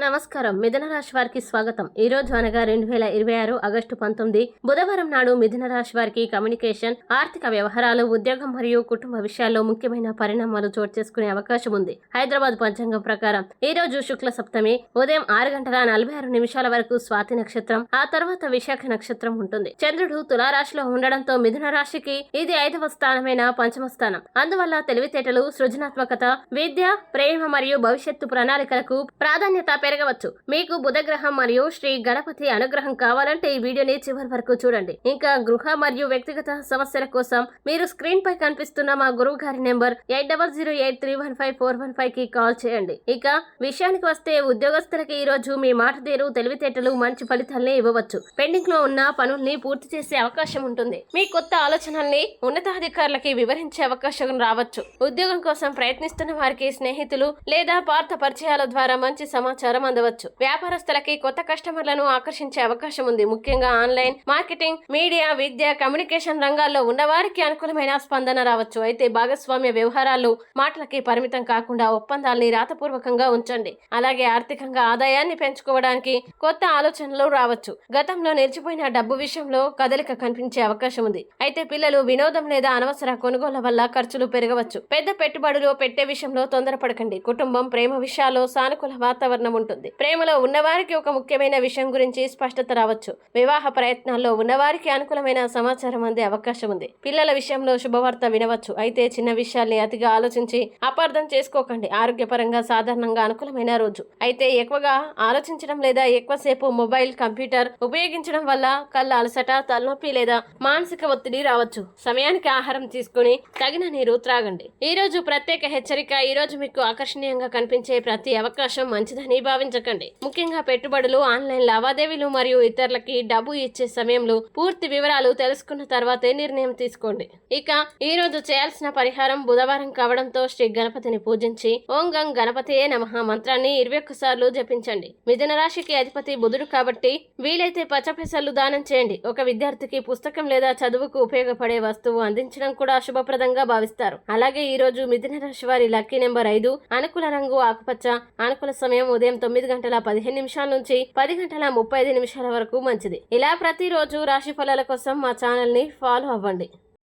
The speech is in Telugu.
నమస్కారం. మిథున రాశి వారికి స్వాగతం. ఈ రోజు అనగా 2026 ఆగస్టు 19 బుధవారం నాడు మిథున రాశి వారికి కమ్యూనికేషన్, ఆర్థిక వ్యవహారాలు, ఉద్యోగం మరియు కుటుంబ విషయాల్లో ముఖ్యమైన పరిణామాలు చోటు చేసుకునే అవకాశం ఉంది. హైదరాబాద్ పంచాంగం ప్రకారం ఈ రోజు శుక్ల సప్తమి ఉదయం 6:46 వరకు స్వాతి నక్షత్రం, ఆ తర్వాత విశాఖ నక్షత్రం ఉంటుంది. చంద్రుడు తులారాశిలో ఉండడంతో మిథున రాశికి ఇది 5వ స్థానమైన పంచమ స్థానం. అందువల్ల తెలివితేటలు, సృజనాత్మకత, విద్య, ప్రేమ మరియు భవిష్యత్తు ప్రణాళికలకు ప్రాధాన్యత పెరగవచ్చు. మీకు బుధగ్రహం మరియు శ్రీ గణపతి అనుగ్రహం కావాలంటే ఈ వీడియోని చివరి వరకు చూడండి. ఇంకా గృహ మరియు వ్యక్తిగత సమస్యల కోసం మీరు స్క్రీన్ పై కనిపిస్తున్న మా గురువు గారి నెంబర్ 8008315415 కి కాల్ చేయండి. ఇక విషయానికి వస్తే ఉద్యోగస్తులకి ఈ రోజు మీ మాట తీరు, తెలివితేటలు మంచి ఫలితాలనే ఇవ్వవచ్చు. పెండింగ్ లో ఉన్న పనుల్ని పూర్తి చేసే అవకాశం ఉంటుంది. మీ కొత్త ఆలోచనల్ని ఉన్నతాధికారులకి వివరించే అవకాశం రావచ్చు. ఉద్యోగం కోసం ప్రయత్నిస్తున్న వారికి స్నేహితులు లేదా పార్థ పరిచయాల ద్వారా మంచి సమాచారం అందవచ్చు. వ్యాపారస్తులకి కొత్త కస్టమర్లను ఆకర్షించే అవకాశం ఉంది. ముఖ్యంగా ఆన్లైన్ మార్కెటింగ్, మీడియా, విద్య, కమ్యూనికేషన్ రంగాల్లో ఉన్నవారికి అనుకూలమైన స్పందన రావచ్చు. అయితే భాగస్వామ్య వ్యవహారాలు మాటలకి పరిమితం కాకుండా ఒప్పందాల్ని రాతపూర్వకంగా ఉంచండి. అలాగే ఆర్థికంగా ఆదాయాన్ని పెంచుకోవడానికి కొత్త ఆలోచనలు రావచ్చు. గతంలో నిలిచిపోయిన డబ్బు విషయంలో కదలిక కనిపించే అవకాశం ఉంది. అయితే పిల్లలు వినోదం లేదా అనవసర కొనుగోళ్ల వల్ల ఖర్చులు పెరగవచ్చు. పెద్ద పెట్టుబడులు పెట్టే విషయంలో తొందరపడకండి. కుటుంబం, ప్రేమ విషయాల్లో సానుకూల వాతావరణం ఉంటుంది. ప్రేమలో ఉన్నవారికి ఒక ముఖ్యమైన విషయం గురించి స్పష్టత రావచ్చు. వివాహ ప్రయత్నాల్లో ఉన్నవారికి అనుకూలమైన సమాచారం అందే అవకాశం ఉంది. పిల్లల విషయంలో శుభవార్త వినవచ్చు. అయితే చిన్న విషయాల్ని అతిగా ఆలోచించి అపార్థం చేసుకోకండి. ఆరోగ్యపరంగా సాధారణంగా అనుకూలమైన రోజు. అయితే ఎక్కువగా ఆలోచించడం లేదా ఎక్కువసేపు మొబైల్, కంప్యూటర్ ఉపయోగించడం వల్ల కళ్ళ అలసట, తలనొప్పి లేదా మానసిక ఒత్తిడి రావచ్చు. సమయానికి ఆహారం తీసుకుని తగిన నీరు త్రాగండి. ఈ రోజు ప్రత్యేక హెచ్చరిక. ఈ రోజు మీకు ఆకర్షణీయంగా కనిపించే ప్రతి అవకాశం మంచిదని భావించకండి. ముఖ్యంగా పెట్టుబడులు, ఆన్లైన్ లావాదేవీలు మరియు ఇతరులకి డబ్బు ఇచ్చే సమయంలో పూర్తి వివరాలు తెలుసుకున్న తర్వాతే నిర్ణయం తీసుకోండి. ఇక ఈ రోజు చేయాల్సిన పరిహారం, బుధవారం కావడంతో శ్రీ గణపతిని పూజించి ఓం గం గణపతియే నమః మంత్రాన్ని 21 సార్లు జపించండి. మిథున రాశికి అధిపతి బుధుడు కాబట్టి వీలైతే పచ్చపెసలు దానం చేయండి. ఒక విద్యార్థికి పుస్తకం లేదా చదువుకు ఉపయోగపడే వస్తువు అందించడం కూడా శుభప్రదంగా భావిస్తారు. అలాగే ఈ రోజు మిథున రాశి వారి లక్కీ నెంబర్ 5, అనుకూల రంగు ఆకుపచ్చ, అనుకూల సమయం ఉదయం 9:15 నుంచి 10:35 వరకు మంచిది. ఇలా ప్రతిరోజు రాశి ఫలాల కోసం మా ఛానల్ ని ఫాలో అవ్వండి.